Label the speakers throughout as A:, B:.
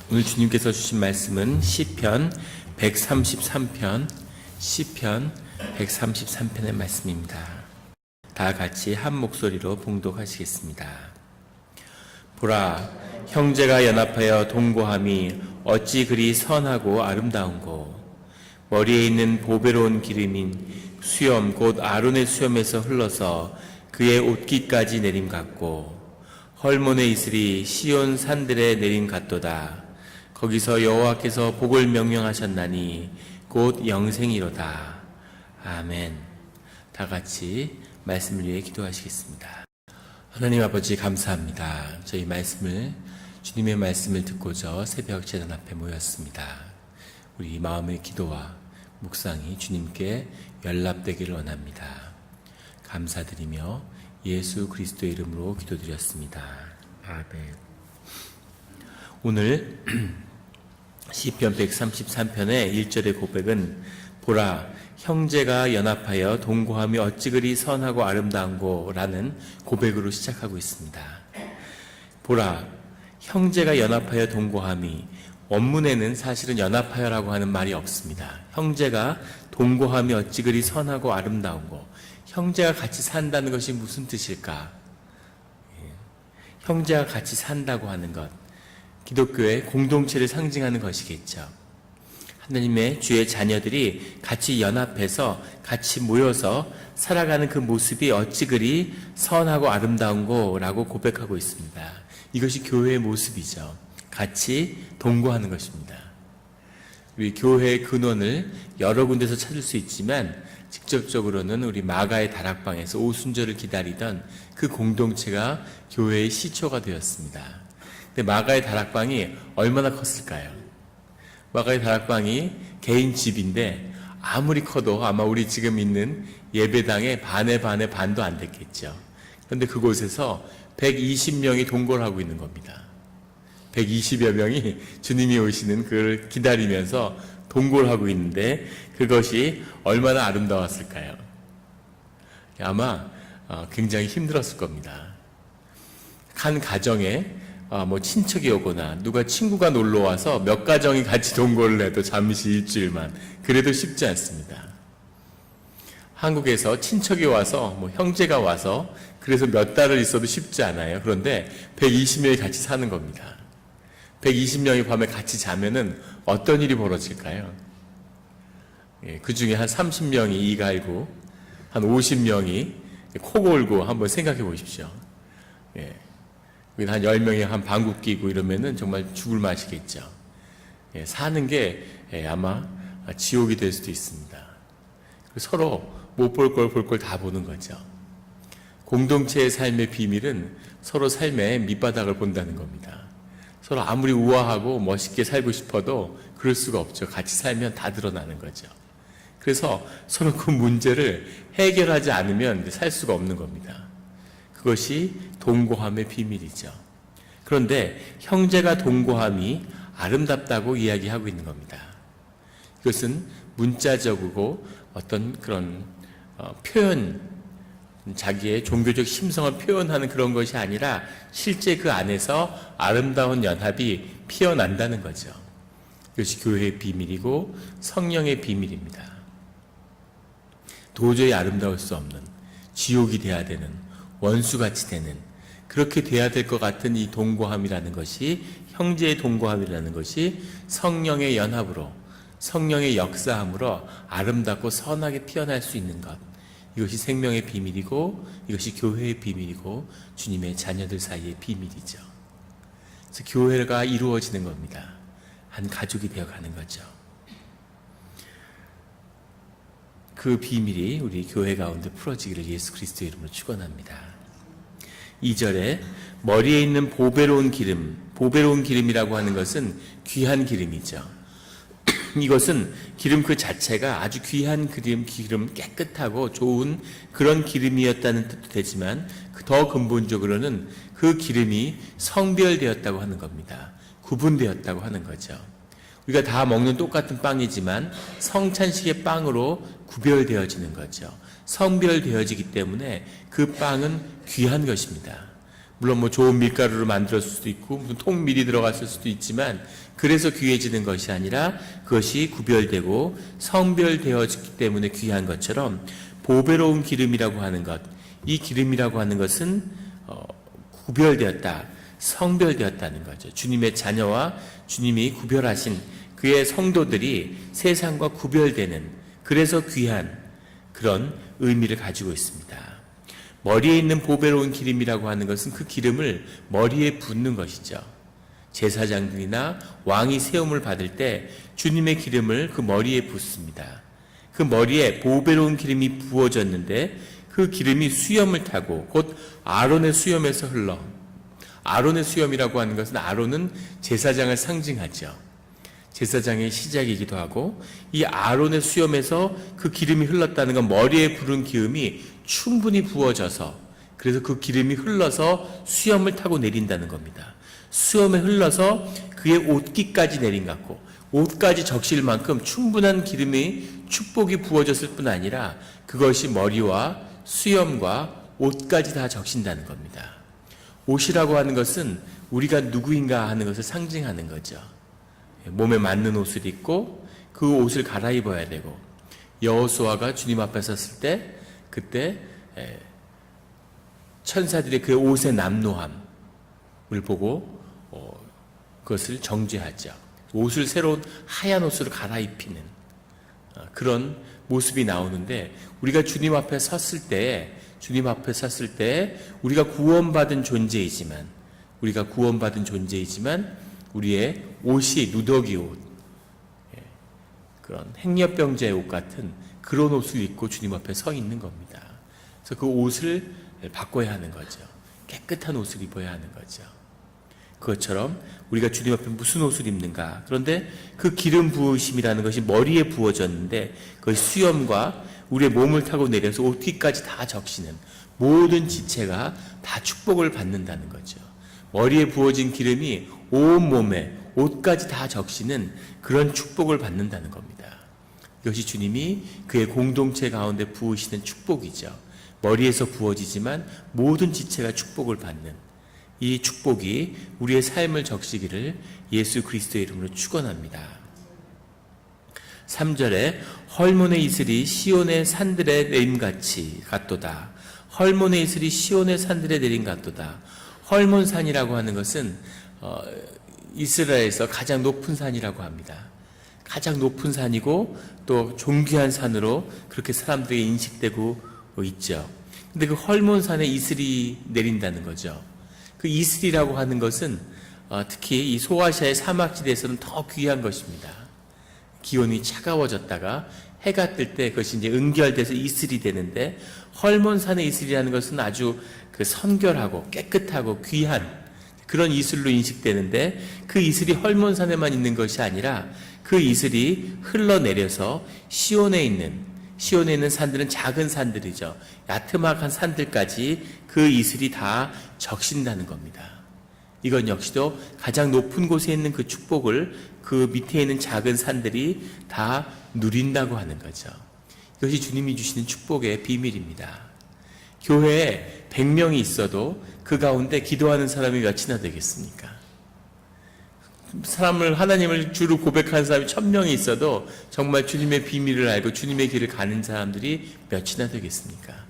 A: 오늘 주님께서 주신 말씀은 시편 133편, 시편 133편의 말씀입니다. 다 같이 한 목소리로 봉독하시겠습니다. 보라, 형제가 연합하여 동거함이 어찌 그리 선하고 아름다운고. 머리에 있는 보배로운 기름인 수염 곧 아론의 수염에서 흘러서 그의 옷깃까지 내림 같고, 헐몬의 이슬이 시온 산들에 내림 같도다. 거기서 여호와께서 복을 명령하셨나니 곧 영생이로다. 아멘. 다 같이 말씀을 위해 기도하시겠습니다. 하나님 아버지, 감사합니다. 저희 주님의 말씀을 듣고자 새벽 제단 앞에 모였습니다. 우리 마음의 기도와 묵상이 주님께 연락되기를 원합니다. 감사드리며 예수 그리스도의 이름으로 기도드렸습니다. 아멘. 오늘 시편 133편의 1절의 고백은 보라, 형제가 연합하여 동거함이 어찌 그리 선하고 아름다운고 라는 고백으로 시작하고 있습니다. 보라, 형제가 연합하여 동거함이, 원문에는 사실은 연합하여라고 하는 말이 없습니다. 형제가 동거함이 어찌 그리 선하고 아름다운고, 형제가 같이 산다는 것이 무슨 뜻일까? 형제가 같이 산다고 하는 것, 기독교의 공동체를 상징하는 것이겠죠. 하나님의 주의 자녀들이 같이 연합해서 같이 모여서 살아가는 그 모습이 어찌 그리 선하고 아름다운고 라고 고백하고 있습니다. 이것이 교회의 모습이죠. 같이 동거하는 것입니다. 우리 교회의 근원을 여러 군데서 찾을 수 있지만 직접적으로는 우리 마가의 다락방에서 오순절을 기다리던 그 공동체가 교회의 시초가 되었습니다. 근데 마가의 다락방이 얼마나 컸을까요? 마가의 다락방이 개인 집인데 아무리 커도 아마 우리 지금 있는 예배당의 반의 반도 안 됐겠죠. 그런데 그곳에서 120명이 동거를 하고 있는 겁니다. 120여 명이 주님이 오시는 그걸 기다리면서 동거를 하고 있는데 그것이 얼마나 아름다웠을까요? 아마 굉장히 힘들었을 겁니다. 한 가정에 친척이 오거나 누가 친구가 놀러 와서 몇 가정이 같이 동거를 해도 잠시 일주일만, 그래도 쉽지 않습니다. 한국에서 친척이 와서 형제가 와서 그래서 몇 달을 있어도 쉽지 않아요. 그런데 120명이 같이 사는 겁니다. 120명이 밤에 같이 자면은 어떤 일이 벌어질까요? 그 중에 한 30명이 이 갈고 한 50명이 코 골고 한번 생각해 보십시오. 한 10명이 한 방귀 끼고 이러면은 정말 죽을 맛이겠죠. 사는 게 아마 지옥이 될 수도 있습니다. 서로 못 볼 걸 볼 걸 다 보는 거죠. 공동체의 삶의 비밀은 서로 삶의 밑바닥을 본다는 겁니다. 서로 아무리 우아하고 멋있게 살고 싶어도 그럴 수가 없죠. 같이 살면 다 드러나는 거죠. 그래서 서로 그 문제를 해결하지 않으면 살 수가 없는 겁니다. 그것이 동거함의 비밀이죠. 그런데 형제가 동거함이 아름답다고 이야기하고 있는 겁니다. 이것은 문자적이고 어떤 그런 표현, 자기의 종교적 심성을 표현하는 그런 것이 아니라 실제 그 안에서 아름다운 연합이 피어난다는 거죠. 이것이 교회의 비밀이고 성령의 비밀입니다. 도저히 아름다울 수 없는, 지옥이 돼야 되는, 원수같이 되는, 그렇게 돼야 될 것 같은 이 동거함이라는 것이, 형제의 동거함이라는 것이 성령의 연합으로, 성령의 역사함으로 아름답고 선하게 피어날 수 있는 것, 이것이 생명의 비밀이고 이것이 교회의 비밀이고 주님의 자녀들 사이의 비밀이죠. 그래서 교회가 이루어지는 겁니다. 한 가족이 되어가는 거죠. 그 비밀이 우리 교회 가운데 풀어지기를 예수 그리스도의 이름으로 축원합니다. 2절에 머리에 있는 보배로운 기름, 보배로운 기름이라고 하는 것은 귀한 기름이죠. 이것은 기름 그 자체가 아주 귀한 기름, 깨끗하고 좋은 그런 기름이었다는 뜻도 되지만 더 근본적으로는 그 기름이 성별되었다고 하는 겁니다. 구분되었다고 하는 거죠. 우리가 다 먹는 똑같은 빵이지만 성찬식의 빵으로 구별되어지는 거죠. 성별되어지기 때문에 그 빵은 귀한 것입니다. 물론 뭐 좋은 밀가루로 만들었을 수도 있고 무슨 통밀이 들어갔을 수도 있지만 그래서 귀해지는 것이 아니라 그것이 구별되고 성별되어졌기 때문에 귀한 것처럼 보배로운 기름이라고 하는 것, 이 기름이라고 하는 것은 구별되었다, 성별되었다는 거죠. 주님의 자녀와 주님이 구별하신 그의 성도들이 세상과 구별되는, 그래서 귀한 그런 의미를 가지고 있습니다. 머리에 있는 보배로운 기름이라고 하는 것은 그 기름을 머리에 붓는 것이죠. 제사장들이나 왕이 세움을 받을 때 주님의 기름을 그 머리에 붓습니다. 그 머리에 보배로운 기름이 부어졌는데 그 기름이 수염을 타고 곧 아론의 수염에서 흘러, 아론의 수염이라고 하는 것은 아론은 제사장을 상징하죠. 제사장의 시작이기도 하고 이 아론의 수염에서 그 기름이 흘렀다는 건 머리에 부른 기름이 충분히 부어져서, 그래서 그 기름이 흘러서 수염을 타고 내린다는 겁니다. 수염에 흘러서 그의 옷깃까지 내린 것 같고 옷까지 적실 만큼 충분한 기름이 축복이 부어졌을 뿐 아니라 그것이 머리와 수염과 옷까지 다 적신다는 겁니다. 옷이라고 하는 것은 우리가 누구인가 하는 것을 상징하는 거죠. 몸에 맞는 옷을 입고 그 옷을 갈아입어야 되고, 여호수아가 주님 앞에 섰을 때 그때 천사들이 그 옷의 남노함을 보고 그것을 정죄하죠. 옷을 새로운 하얀 옷으로 갈아입히는 그런 모습이 나오는데, 우리가 주님 앞에 섰을 때 우리가 구원받은 존재이지만 우리의 옷이 누더기 옷, 그런 행렬병자의 옷 같은 그런 옷을 입고 주님 앞에 서 있는 겁니다. 그래서 그 옷을 바꿔야 하는 거죠. 깨끗한 옷을 입어야 하는 거죠. 그것처럼 우리가 주님 앞에 무슨 옷을 입는가? 그런데 그 기름 부으심이라는 것이 머리에 부어졌는데 그것이 수염과 우리의 몸을 타고 내려서 옷깃까지 다 적시는 모든 지체가 다 축복을 받는다는 거죠. 머리에 부어진 기름이 온 몸에 옷까지 다 적시는 그런 축복을 받는다는 겁니다. 이것이 주님이 그의 공동체 가운데 부으시는 축복이죠. 머리에서 부어지지만 모든 지체가 축복을 받는 이 축복이 우리의 삶을 적시기를 예수 그리스도의 이름으로 축원합니다. 3절에 헐몬의 이슬이 시온의 산들에 내림같이 같도다. 헐몬의 이슬이 시온의 산들에 내림 같도다. 헐몬산이라고 하는 것은 이스라엘에서 가장 높은 산이라고 합니다. 가장 높은 산이고 또 존귀한 산으로 그렇게 사람들에게 인식되고 있죠. 근데 그 헐몬산에 이슬이 내린다는 거죠. 그 이슬이라고 하는 것은 특히 이 소아시아의 사막지대에서는 더 귀한 것입니다. 기온이 차가워졌다가 해가 뜰 때 그것이 이제 응결돼서 이슬이 되는데, 헐몬산의 이슬이라는 것은 아주 그 선결하고 깨끗하고 귀한 그런 이슬로 인식되는데, 그 이슬이 헐몬산에만 있는 것이 아니라 그 이슬이 흘러내려서 시온에 있는 산들은 작은 산들이죠. 야트막한 산들까지 그 이슬이 다 적신다는 겁니다. 이건 역시도 가장 높은 곳에 있는 그 축복을 그 밑에 있는 작은 산들이 다 누린다고 하는 거죠. 이것이 주님이 주시는 축복의 비밀입니다. 교회에 100명이 있어도 그 가운데 기도하는 사람이 몇이나 되겠습니까? 하나님을 주로 고백하는 사람이 1000명이 있어도 정말 주님의 비밀을 알고 주님의 길을 가는 사람들이 몇이나 되겠습니까?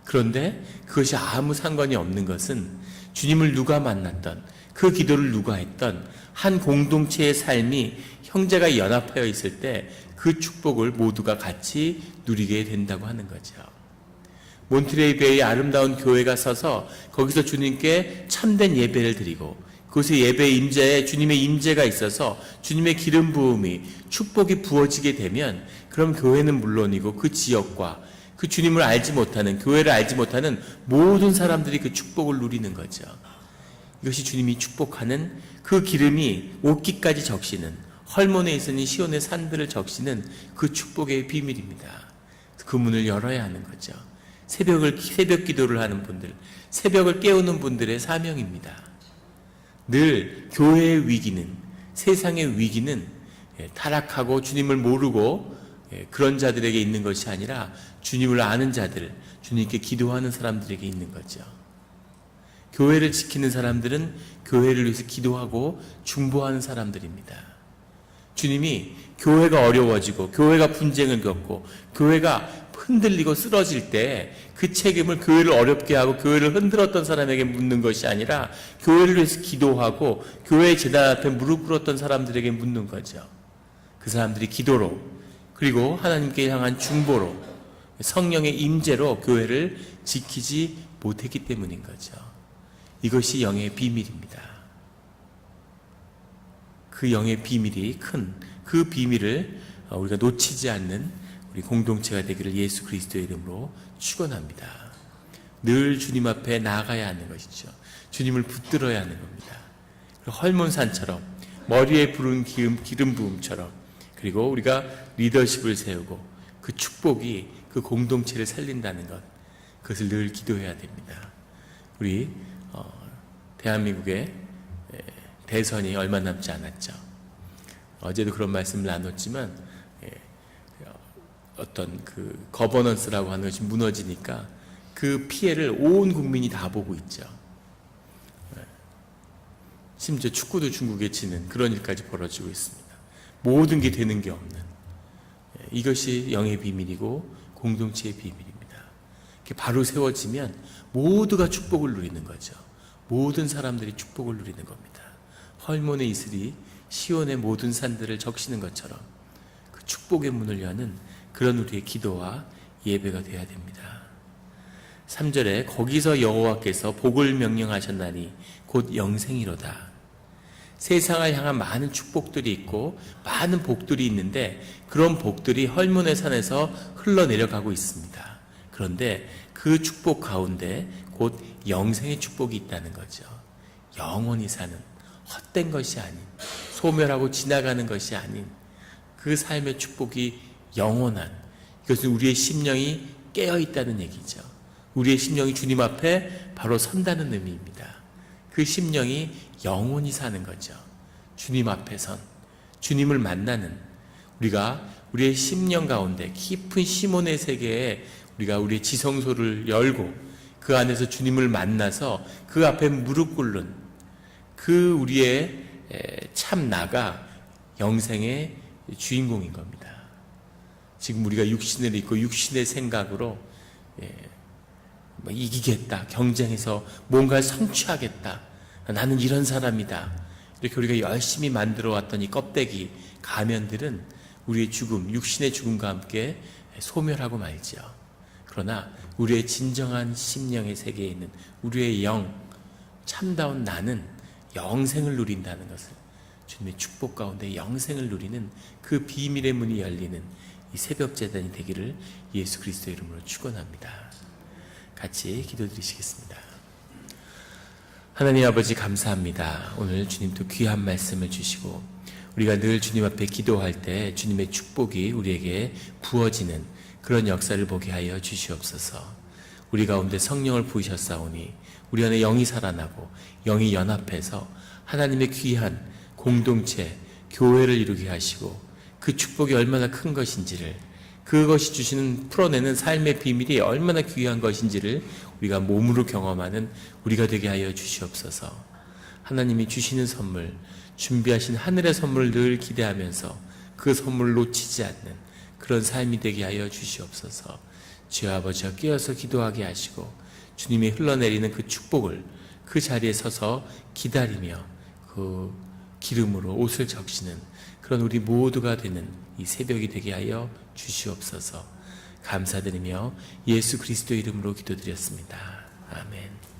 A: 그런데 그것이 아무 상관이 없는 것은 주님을 누가 만났던, 그 기도를 누가 했던 한 공동체의 삶이 형제가 연합하여 있을 때 그 축복을 모두가 같이 누리게 된다고 하는 거죠. 몬트레이 베이의 아름다운 교회가 서서 거기서 주님께 참된 예배를 드리고 그곳에 예배 임재에 주님의 임재가 있어서 주님의 기름 부음이 축복이 부어지게 되면, 그럼 교회는 물론이고 그 지역과 그 주님을 알지 못하는, 교회를 알지 못하는 모든 사람들이 그 축복을 누리는 거죠. 이것이 주님이 축복하는 그 기름이 옷깃까지 적시는, 헐몬에 있으니 시온의 산들을 적시는 그 축복의 비밀입니다. 그 문을 열어야 하는 거죠. 새벽 기도를 하는 분들, 새벽을 깨우는 분들의 사명입니다. 늘 교회의 위기는, 세상의 위기는 타락하고 주님을 모르고 그런 자들에게 있는 것이 아니라 주님을 아는 자들, 주님께 기도하는 사람들에게 있는 거죠. 교회를 지키는 사람들은 교회를 위해서 기도하고 중보하는 사람들입니다. 주님이 교회가 어려워지고 교회가 분쟁을 겪고 교회가 흔들리고 쓰러질 때 그 책임을 교회를 어렵게 하고 교회를 흔들었던 사람에게 묻는 것이 아니라 교회를 위해서 기도하고 교회의 제단 앞에 무릎 꿇었던 사람들에게 묻는 거죠. 그 사람들이 기도로 그리고 하나님께 향한 중보로 성령의 임재로 교회를 지키지 못했기 때문인 거죠. 이것이 영의 비밀입니다. 그 영의 비밀이 큰 그 비밀을 우리가 놓치지 않는 우리 공동체가 되기를 예수 그리스도의 이름으로 축원합니다. 늘 주님 앞에 나아가야 하는 것이죠. 주님을 붙들어야 하는 겁니다. 헐몬산처럼 머리에 부른 기름 부음처럼 그리고 우리가 리더십을 세우고 그 축복이 그 공동체를 살린다는 것, 그것을 늘 기도해야 됩니다. 우리 대한민국의 대선이 얼마 남지 않았죠. 어제도 그런 말씀을 나눴지만 어떤 그 거버넌스라고 하는 것이 무너지니까 그 피해를 온 국민이 다 보고 있죠. 심지어 축구도 중국에 치는 그런 일까지 벌어지고 있습니다. 모든 게 되는 게 없는 이것이 영의 비밀이고 공동체의 비밀입니다. 이렇게 바로 세워지면 모두가 축복을 누리는 거죠. 모든 사람들이 축복을 누리는 겁니다. 헐몬의 이슬이 시온의 모든 산들을 적시는 것처럼 그 축복의 문을 여는 그런 우리의 기도와 예배가 되어야 됩니다. 3절에 거기서 여호와께서 복을 명령하셨나니 곧 영생이로다. 세상을 향한 많은 축복들이 있고 많은 복들이 있는데 그런 복들이 헐몬의 산에서 흘러내려가고 있습니다. 그런데 그 축복 가운데 곧 영생의 축복이 있다는 거죠. 영원히 사는 헛된 것이 아닌 소멸하고 지나가는 것이 아닌 그 삶의 축복이 영원한, 이것은 우리의 심령이 깨어있다는 얘기죠. 우리의 심령이 주님 앞에 바로 선다는 의미입니다. 그 심령이 영원히 사는 거죠. 주님 앞에 선, 주님을 만나는, 우리가 우리의 심령 가운데 깊은 시몬의 세계에 우리가 우리의 지성소를 열고 그 안에서 주님을 만나서 그 앞에 무릎 꿇는 그 우리의 참 나가 영생의 주인공인 겁니다. 지금 우리가 육신을 입고 육신의 생각으로 이기겠다, 경쟁해서 뭔가를 성취하겠다, 나는 이런 사람이다, 이렇게 우리가 열심히 만들어 왔던 이 껍데기 가면들은 우리의 죽음, 육신의 죽음과 함께 소멸하고 말지요. 그러나 우리의 진정한 심령의 세계에 있는 우리의 영, 참다운 나는 영생을 누린다는 것을, 주님의 축복 가운데 영생을 누리는 그 비밀의 문이 열리는 이 새벽 제단이 되기를 예수 그리스도의 이름으로 축원합니다. 같이 기도드리시겠습니다. 하나님 아버지 감사합니다. 오늘 주님도 귀한 말씀을 주시고 우리가 늘 주님 앞에 기도할 때 주님의 축복이 우리에게 부어지는 그런 역사를 보게 하여 주시옵소서. 우리 가운데 성령을 부으셨사오니 우리 안에 영이 살아나고 영이 연합해서 하나님의 귀한 공동체, 교회를 이루게 하시고 그 축복이 얼마나 큰 것인지를, 그것이 주시는 풀어내는 삶의 비밀이 얼마나 귀한 것인지를 우리가 몸으로 경험하는 우리가 되게 하여 주시옵소서. 하나님이 주시는 선물, 준비하신 하늘의 선물을 늘 기대하면서 그 선물을 놓치지 않는 그런 삶이 되게 하여 주시옵소서. 주여 아버지와 깨어서 기도하게 하시고 주님이 흘러내리는 그 축복을 그 자리에 서서 기다리며 그 기름으로 옷을 적시는 그런 우리 모두가 되는 이 새벽이 되게 하여 주시옵소서. 감사드리며 예수 그리스도 이름으로 기도드렸습니다. 아멘.